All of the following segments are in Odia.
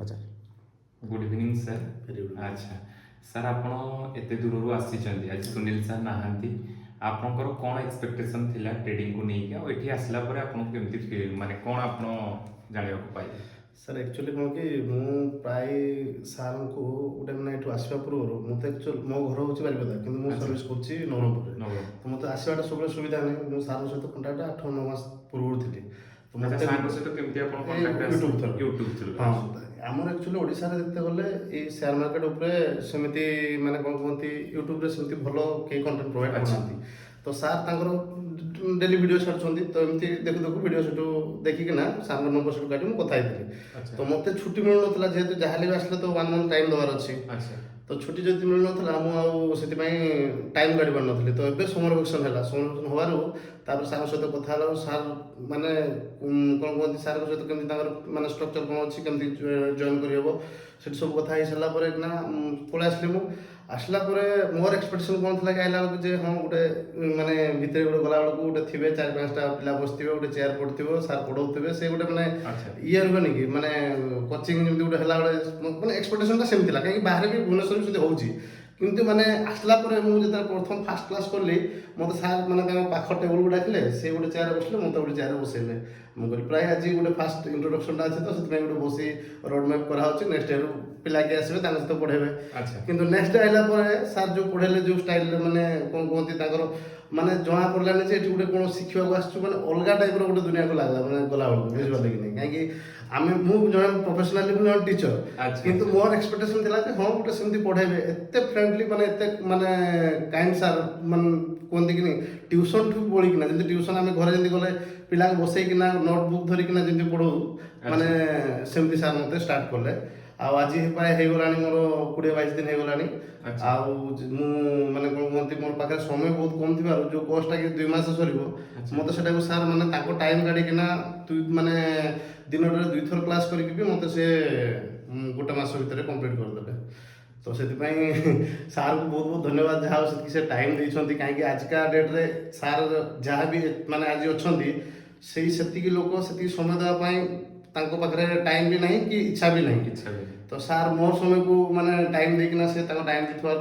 ଆଚ୍ଛା good evening sir. Very good. अच्छा सर ଆପଣ ଏତେ ଦୂରରୁ ଆସିଛନ୍ତି, ଆଜି ସୁନୀଲ ସାର୍ ନାହାନ୍ତି, ଆପଣଙ୍କର କ'ଣ ଏକ୍ସପେକ୍ଟେସନ୍ ଥିଲା ଟ୍ରେଡିଂକୁ ନେଇକି, ଆଉ ଏଠି ଆସିଲା ପରେ ଆପଣଙ୍କୁ କେମିତି ଫିଲ୍, ମାନେ କ'ଣ ଆପଣ ଜାଣିବାକୁ ପାଇଲେ? ସାର୍ ଆକ୍ଚୁଆଲି କ'ଣ କି ମୁଁ ପ୍ରାୟ ସାର୍ଙ୍କୁ ଗୋଟେ ମାନେ ଏଠୁ ଆସିବା ପୂର୍ବରୁ ମୋତେ ଆକ୍ଚୁଆଲି ମୋ ଘର ହେଉଛି ବାରିପଦା କିନ୍ତୁ ମୁଁ ଆଚ୍ଛା। ସର୍ଭିସ୍ କରୁଛି ନବରଙ୍ଗପୁରରେ। ନବରଙ୍ଗପୁର। ତ ମୋତେ ଆସିବାଟା ସବୁବେଳେ ସୁବିଧା ନାହିଁ। ମୁଁ ସାର୍ଙ୍କ ସହିତ କଣ୍ଟାକ୍ଟ 8-9 ମାସ ପୂର୍ବରୁ ଥିଲି। ତ ଆଚ୍ଛା, ମୋତେ ସାର୍ଙ୍କ ସହିତ କେମିତି ଆପଣ ଏଇ contact YouTube through. YouTube through? ହଁ ଆମର ଆକ୍ଚୁଆଲି ଓଡ଼ିଶାରେ ଯେତେ ଗଲେ ଏଇ ସେୟାର ମାର୍କେଟ ଉପରେ ସେମିତି ମାନେ କ'ଣ କୁହନ୍ତି ୟୁଟ୍ୟୁବରେ ସେମିତି ଭଲ କେହି କଣ୍ଟେଣ୍ଟ ପ୍ରୋଭାଇଡ଼ ଆଚ୍ଛା। କରୁନାହାନ୍ତି। ତ ସାର୍ ତାଙ୍କର ଡେଲି ଭିଡ଼ିଓ ଛାଡ଼ୁଛନ୍ତି, ତ ଏମିତି ଦେଖୁ ଦେଖୁ ଭିଡ଼ିଓ ସେଠୁ ଦେଖିକିନା ସାର୍ଙ୍କ ନମ୍ବର ସେଠୁ କାଟି ମୁଁ କଥା ହେଇଥିଲି। ଆଚ୍ଛା। ତ ମୋତେ ଛୁଟି ମିଳୁନଥିଲା, ଯେହେତୁ ଯାହାହେଲେ ବି ଆସିଲେ ତ 1 month ଟାଇମ୍ ଦେବାର ଅଛି। ଆଚ୍ଛା। ତ ଛୁଟି ଯଦି ମିଳୁନଥିଲା ମୁଁ ଆଉ ସେଥିପାଇଁ ଟାଇମ୍ କାଢ଼ି ପାରୁନଥିଲି। ତ ଏବେ ସମର ଭ୍ୟାକେସନ୍ ହେଲା, ସମର ଭ୍ୟାକେସନ୍ ହେବାରୁ ତାପରେ ସାର୍ଙ୍କ ସହିତ କଥା ହେଲାରୁ ସାର୍ ମାନେ କ'ଣ କୁହନ୍ତି ସାର୍ଙ୍କ ସହିତ କେମିତି ତାଙ୍କର ମାନେ ଷ୍ଟ୍ରକ୍ଚର୍ କ'ଣ ଅଛି, କେମିତି ଜଏନ୍ କରିହେବ, ସେଠି ସବୁ କଥା ହେଇସାରିଲା ପରେ କିନା ପଳେଇ ଆସିଲି। ମୁଁ ଆସିଲା ପରେ ମୋର ଏକ୍ସପେକ୍ଟେସନ୍ କ'ଣ ଥିଲା କି ଆଇଲା ବେଳକୁ ଯେ ହଁ ଗୋଟେ ମାନେ ଭିତରେ ଗୋଟେ ଗଲାବେଳକୁ ଗୋଟେ ଥିବେ 4-5ଟା ପିଲା ବସିଥିବେ, ଗୋଟେ ଚେୟାର ପଡ଼ିଥିବ, ସାର୍ ପଢ଼ଉଥିବେ, ସେ ଗୋଟେ ମାନେ ଆଚ୍ଛା। ଇଏ ରୁହେନି କି ମାନେ କୋଚିଂ ଯେମିତି ଗୋଟେ ହେଲା ବେଳେ ମାନେ ଏକ୍ସପେକ୍ଟେସନ୍ଟା ସେମିତି ଥିଲା। କାହିଁକି ବାହାରେ ବି ଭୁବନେଶ୍ୱରରେ ବି ସେମିତି ହେଉଛି, କିନ୍ତୁ ମାନେ ଆସିଲା ପରେ ମୁଁ ଯେତେବେଳେ ପ୍ରଥମ ଫାର୍ଷ୍ଟ କ୍ଲାସ୍ କଲି ମୋତେ ସାର୍ ମାନେ ତାଙ୍କ ପାଖ ଟେବୁଲକୁ ଡାକିଲେ, ସେ ଗୋଟେ ଚେୟାରରେ ବସିଲେ, ମୋତେ ଗୋଟେ ଚେୟାରରେ ବସେଇଲେ। ମୁଁ କହିଲି ପ୍ରାୟ ଆଜି ଗୋଟେ ଫାର୍ଷ୍ଟ ଇଣ୍ଟ୍ରୋଡକ୍ସନ୍ଟା ଅଛି, ତ ସେଥିପାଇଁ ଗୋଟେ ବସି ରୋଡ୍ ମ୍ୟାପ୍ କରାହେଉଛି, ନେକ୍ସଟ ଇୟର ପିଲା କିଏ ଆସିବେ ତାଙ୍କ ସହିତ ପଢ଼େଇବେ। ଆଚ୍ଛା। କିନ୍ତୁ ନେକ୍ସଟ ଆଇଲା ପରେ ସାର୍ ଯେଉଁ ପଢ଼େଇଲେ ଯେଉଁ ଷ୍ଟାଇଲରେ ମାନେ କ'ଣ କୁହନ୍ତି ତାଙ୍କର ମାନେ ଜଣା ପଡ଼ିଲାନି ଯେ ଏଠି ଗୋଟେ କ'ଣ ଶିଖିବାକୁ ଆସିଛୁ, ମାନେ ଅଲଗା ଟାଇପ୍ର ଗୋଟେ ଦୁନିଆକୁ ଲାଗିଲା ମାନେ ଗଲାବେଳକୁ, ବୁଝିପାରିଲେ କି ନାହିଁ? କାହିଁକି ମୁଁ ଜଣେ ପ୍ରଫେସନାଲି ମୁଁ ଜଣେ ଟିଚର, ଆଚ୍ଛା। କିନ୍ତୁ ମୋର ଏକ୍ସପେକ୍ଟେସନ୍ ଥିଲା ଯେ ହଁ ଗୋଟେ ସେମିତି ପଢ଼େଇବେ, ଏତେ ଫ୍ରେଣ୍ଡଲି ମାନେ ଏତେ ମାନେ କାଇଣ୍ଡ ସାର୍, ମାନେ କୁହନ୍ତି କି ନାହିଁ ଟ୍ୟୁସନ୍ ଠୁ ବଳିକିନା, ଯେମିତି ଟ୍ୟୁସନ୍ ଆମେ ଘରେ ଯେମିତି ଗଲେ ପିଲାଙ୍କୁ ବସେଇକିନା ନୋଟବୁକ୍ ଧରିକିନା ଯେମିତି ପଢ଼ଉ, ମାନେ ସେମିତି ସାର୍ ମୋତେ ଷ୍ଟାର୍ଟ କଲେ। ଆଉ ଆଜି ପ୍ରାୟ ହେଇଗଲାଣି ମୋର 20-22 ଦିନ ହେଇଗଲାଣି। ଆଚ୍ଛା। ଆଉ ମୁଁ ମାନେ କ'ଣ କୁହନ୍ତି ମୋର ପାଖରେ ସମୟ ବହୁତ କମ୍ ଥିବାରୁ ଯେଉଁ କୋର୍ସଟା କି 2 ମାସ ସରିବ, ମୋତେ ସେଟାକୁ ସାର୍ ମାନେ ତାଙ୍କ ଟାଇମ୍ କାଢ଼ିକିନା ମାନେ ଦିନଟାରେ 2 ଥର କ୍ଲାସ୍ କରିକି ବି ମୋତେ ସେ 1 ମାସ ଭିତରେ କମ୍ପ୍ଲିଟ୍ କରିଦେଲେ। ତ ସେଥିପାଇଁ ସାର୍ଙ୍କୁ ବହୁତ ବହୁତ ଧନ୍ୟବାଦ, ଯାହା ହଉ ସେତିକି ସେ ଟାଇମ୍ ଦେଇଛନ୍ତି। କାହିଁକି ଆଜିକା ଡେଟ୍ରେ ସାର୍ ଯାହା ବି ମାନେ ଆଜି ଅଛନ୍ତି, ସେତିକି ଲୋକ ସେତିକି ସମୟ ଦେବା ପାଇଁ ତାଙ୍କ ପାଖରେ ଟାଇମ୍ ବି ନାହିଁ କି ଇଚ୍ଛା ବି ନାହିଁ। ଇଚ୍ଛା ବି ନାହିଁ। ତ ସାର୍ ମୋର ସମୟକୁ ମାନେ ଟାଇମ୍ ଦେଇକିନା ସେ ତାଙ୍କ ଟାଇମ୍ ଦେଇଥିବାରୁ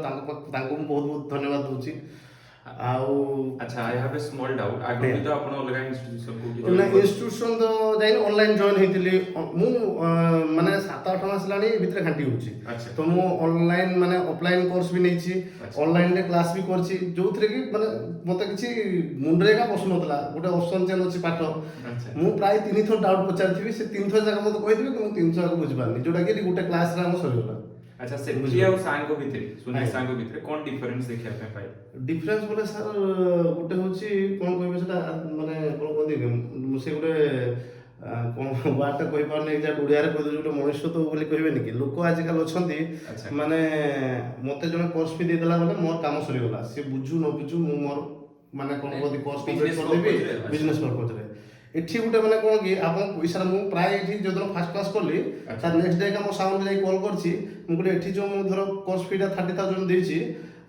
ତାଙ୍କୁ ମୁଁ ବହୁତ ବହୁତ ଧନ୍ୟବାଦ ଦେଉଛି। ଆଉ ଆଚ୍ଛା, I have a small doubt, ଆଗରୁ ତ ଆପଣ ଅଲଗା ଇନଷ୍ଟିଟ୍ୟୁସନକୁ ନା ଜଏନ୍ କରିଥିଲେ? ଇନଷ୍ଟିଟ୍ୟୁସନ୍ ତ ଯାଇନି, ଅନଲାଇନ୍ ଜଏନ୍ ହେଇଥିଲି। ମୁଁ ମାନେ 7-8 ମାସ ହେଲାଣି ଏ ଭିତରେ ଘାଣ୍ଟି ହେଉଛି। ଆଚ୍ଛା। ତ ମୁଁ ଅନଲାଇନ୍ ମାନେ ଅଫଲାଇନ୍ କୋର୍ସ ବି ନେଇଛି, ଆଚ୍ଛା। ଅନଲାଇନ୍ରେ କ୍ଲାସ୍ ବି କରିଛି, ଯେଉଁଥିରେ କି ମାନେ ମୋତେ କିଛି ମୁଣ୍ଡରେ ଏକା ପଶୁନଥିଲା। ଗୋଟେ ଅପସନ୍ ଚେନ୍ ଅଛି ପାଠ, ଆଚ୍ଛା। ମୁଁ ପ୍ରାୟ 3 ଥର ଡାଉଟ୍ ପଚାରିଥିବି, ସେ 3 ଥର ଯାକ ମୋତେ କହିଥିବି କିନ୍ତୁ ମୁଁ 3 ଥର ଯାକ ବୁଝିପାରିନି, ଯେଉଁଟାକି ଗୋଟେ କ୍ଲାସ୍ରେ ଆମ ସରିଗଲା। ଆଚ୍ଛା, ସେଠି ଆଉ ସାର୍ଙ୍କ ଭିତରେ, ସୁନୀଲ ସାର୍ଙ୍କ ଭିତରେ କ'ଣ ଡିଫରେନ୍ସ ଦେଖିବା ପାଇଁ ପାଇଲେ? ଡିଫରେନ୍ସ ବୋଲେ ସାର୍ ଗୋଟେ ହେଉଛି କ'ଣ କହିବେ ସେଟା ମାନେ କ'ଣ କୁହନ୍ତି ସେ ଗୋଟେ କ'ଣ ୱାର୍ଡ଼ଟା କହିପାରୁନି, ଏକ୍ଜାକ୍ଟ ଓଡ଼ିଆରେ କହିଦେଉଛି, ଗୋଟେ ମଣିଷତ୍ୱ ବୋଲି କହିବେନି କି, ଲୋକ ଆଜିକାଲି ଅଛନ୍ତି ଆଚ୍ଛା। ମାନେ ମୋତେ ଜଣେ କୋର୍ସ ଫି ଦେଇଦେଲା ମାନେ ମୋର କାମ ସରିଗଲା, ସେ ବୁଝୁ ନ ବୁଝୁ ମୁଁ ମୋର ମାନେ କ'ଣ କୁହନ୍ତି କୋର୍ସ କମ୍ପ୍ଲିଟ୍ Business କରିଦେବି purpose ରେ, ବିଜନେସ୍ ପର୍ପଜ୍ରେ। ଏଠି ଗୋଟେ ମାନେ କ'ଣ କି ଆପଣ ପଇସାରେ ମୁଁ ପ୍ରାୟ ଏଠି ଯେଉଁଦିନ ଫାର୍ଷ୍ଟ କ୍ଲାସ୍ କଲି, ତାର ନେକ୍ସଟ ଡେ ମୋ ସାଙ୍ଗକୁ ଯାଇ କଲ୍ କରିଛି, ମୁଁ କହିଲି ଏଠି ଯେଉଁ ମୁଁ ଧର କୋର୍ସ ଫିଟା 30,000 ଦେଇଛି,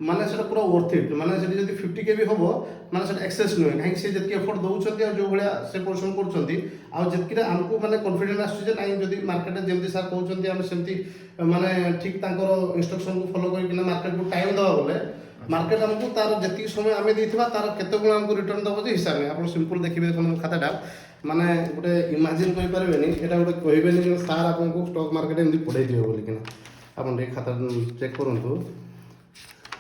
ମାନେ ସେଟା ପୁରା ୱର୍ଥ ଇଟ୍, ମାନେ ସେଠି ଯଦି 50K ବି ହେବ ମାନେ ସେଟା ଏକ୍ସେସ୍ ନୁହେଁ। କାହିଁକି ସେ ଯେତିକି ଏଫର୍ଟ ଦେଉଛନ୍ତି ଆଉ ଯେଉଁ ଭଳିଆ ସେ ପରିଶ୍ରମ କରୁଛନ୍ତି, ଆଉ ଯେତିକିଟା ଆମକୁ ମାନେ କନଫିଡେଣ୍ଟ ଆସୁଛି ଯେ ନାଇଁ ଯଦି ମାର୍କେଟରେ ଯେମିତି ସାର୍ କହୁଛନ୍ତି ଆମେ ସେମିତି ମାନେ ଠିକ୍ ତାଙ୍କର ଇନଷ୍ଟ୍ରକ୍ସନକୁ ଫଲୋ କରିକିନା ମାର୍କେଟକୁ ଟାଇମ୍ ଦେବା ବୋଲେ ମାର୍କେଟ ଆମକୁ ତାର ଯେତିକି ସମୟ ଆମେ ଦେଇଥିବା ତାର କେତେ ଗୁଣ ଆମକୁ ରିଟର୍ନ ଦେବ ଯେ ହିସାବ ନାହିଁ। ଆପଣ ସିମ୍ପଲ୍ ଦେଖିବେ ଦେଖନ୍ତୁ ଖାତାଟା, ମାନେ ଗୋଟେ ଇମାଜିନ୍ କରିପାରିବେନି, ଏଇଟା ଗୋଟେ କହିବେନି ଯେ ସାର୍ ଆପଣଙ୍କୁ ଷ୍ଟକ୍ ମାର୍କେଟ ଏମିତି ପଢ଼େଇ ଦିଅ ବୋଲିକିନା। ଆପଣ ଟିକେ ଖାତା ଚେକ୍ କରନ୍ତୁ,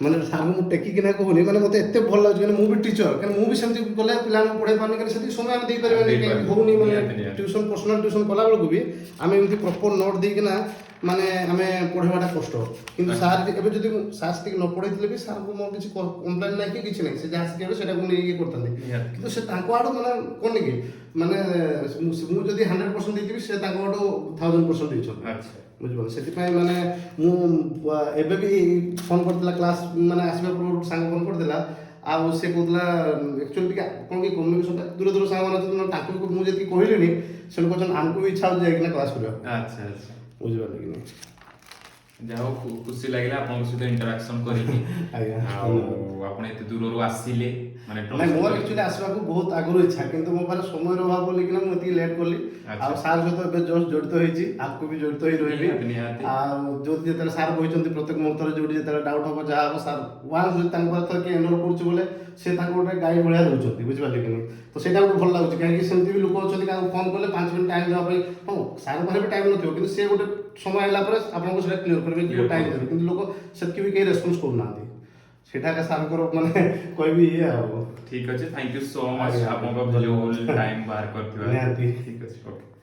ମାନେ ସାର୍ଙ୍କୁ ମୁଁ ଟେକିକିନା କହୁନି, ମାନେ ମୋତେ ଏତେ ଭଲ ଲାଗୁଛି, କାରଣ ମୁଁ ବି ଟିଚର, କାରଣ ମୁଁ ବି ସେମିତି କଲେ ପିଲାଙ୍କୁ ପଢ଼େଇ ପାରୁନି, କାରଣ ସେତିକି ସମୟ ଆମେ ଦେଇପାରିବାନି, କାହିଁକି ହେଉନି ମାନେ ଟ୍ୟୁସନ୍ ପର୍ସନାଲ୍ ଟ୍ୟୁସନ୍ କଲାବେଳକୁ ବି ଆମେ ଏମିତି ପ୍ରପର୍ ନୋଟ୍ ଦେଇକିନା ମାନେ ଆମେ ପଢ଼େଇବାଟା କଷ୍ଟ। କିନ୍ତୁ ସାର୍ ଏବେ ଯଦି ସାର୍ ସେତିକି ନ ପଢ଼େଇଥିଲେ ବି ସାର୍ଙ୍କୁ ମୋର କିଛି କମ୍ପ୍ଲେନ୍ ନାହିଁ କି କିଛି ନାହିଁ, ସେ ଯାହା ଶିଖେଇବେ ସେଇଟାକୁ ନେଇକି କରିଥାନ୍ତି। କିନ୍ତୁ ସେ ତାଙ୍କ ଆଡ଼ୁ ମାନେ କ'ଣ କି ମାନେ ମୁଁ ଯଦି 100% ଦେଇଥିବି, ସେ ତାଙ୍କ ଆଡ଼ୁ 1000% ଦେଇଛନ୍ତି। ଆଚ୍ଛା। ବୁଝିପାରିଲେ, ସେଥିପାଇଁ ମାନେ ମୁଁ ଏବେ ବି ଫୋନ୍ କରିଥିଲା କ୍ଲାସ୍ ମାନେ ଆସିବା ପୂର୍ବରୁ ସାଙ୍ଗ ଫୋନ୍ କରିଥିଲା, ଆଉ ସେ କହୁଥିଲା ଆକ୍ଚୁଆଲି ଟିକେ କ'ଣ କି କମ୍ୟୁନିକେସନ୍ଟା ଦୂର ଦୂର ସାଙ୍ଗମାନେ ଅଛନ୍ତି, ତାଙ୍କୁ ମୁଁ ଯେତିକି କହିଲିନି ସେମାନେ କହୁଛନ୍ତି ଆମକୁ ବି ଇଚ୍ଛା ହେଉଛି ଯାଇକିନା କ୍ଲାସ୍ କରିବା। ଆଚ୍ଛା। ଆଚ୍ଛା, ବୁଝିପାରିଲେ କି ନାହିଁ? ଯାହା ହଉ ଖୁସି ଲାଗିଲା ଆପଣଙ୍କ ସହିତ ଇଣ୍ଟରାକ୍ସନ୍ କରିକି। ଆଜ୍ଞା, ଆଉ ଆପଣ ଏତେ ଦୂରରୁ ଆସିଲେ, ମାନେ ନାଇଁ ମୋର ଆକ୍ଚୁଆଲି ଆସିବାକୁ ବହୁତ ଆଗରୁ ଇଚ୍ଛା କିନ୍ତୁ ମୋ ପାଖରେ ସମୟର ଅଭାବ ବୋଲିକିନା ମୁଁ ଏତିକି ଲେଟ୍ କଲି। ଆଚ୍ଛା। ଆଉ ସାର୍ ସହିତ ଏବେ ଜଷ୍ଟ ଜଡ଼ିତ ହେଇଛି, ଆଗକୁ ବି ଜଡ଼ିତ ହେଇ ରହିବି। ନିହାତି, ନିହାତି। ଆଉ ଯୋଉଠି ଯେତେବେଳେ ସାର୍ କହିଛନ୍ତି ପ୍ରତ୍ୟେକ ମୁହୂର୍ତ୍ତରେ ଯୋଉଠି ଯେତେବେଳେ ଡାଉଟ୍ ହବ ଯାହା ହବ ସାର୍ ୱାନ୍ସ ଯଦି ତାଙ୍କ ପାଖରେ କିଏ ଏନରୋଲ କରୁଛି ବୋଲେ ସେ ତାଙ୍କୁ ଗୋଟେ ଗାଇଡ୍ ଭଳିଆ ଦେଉଛନ୍ତି, ବୁଝିପାରିଲେ କି ନାହିଁ? ତ ସେଇଟା ଗୋଟେ ଭଲ ଲାଗୁଛି କାହିଁକି ସେମିତି ବି ଲୋକ ଅଛନ୍ତି କାହାକୁ ଫୋନ୍ କଲେ 5 ମିନିଟ୍ ଟାଇମ୍ ଦେବା ପାଇଁ, ହଁ ସାର୍ ପାଖରେ ବି ଟାଇମ୍ ନଥିବ କିନ୍ତୁ ସେ ଗୋଟେ ସମୟ ହେଲା ପରେ ଆପଣଙ୍କୁ ସେଟା କ୍ଲିୟର କରିବେ କି ଟାଇମ୍ ଦେବେ, କିନ୍ତୁ ଲୋକ ସେତିକି ବି କେହି ରେସ୍ପନ୍ସ କରୁନାହାନ୍ତି। ସେଇଟା ଏକା ସାର୍ଙ୍କର ମାନେ କହିବି ଇଏ ଆଉ। ଠିକ ଅଛି, ଥ୍ୟାଙ୍କ ୟୁ ସୋ ମଚ୍ ଆଜ୍ଞା, ଆପଣଙ୍କ ଧନ୍ୟବାଦ। ଭ୍ୟାଲୁଏବୁଲ ଟାଇମ୍ ବାହାର କରିଥିବାରୁ। ନିହାତି। ଠିକ ଅଛି, ଓକେ।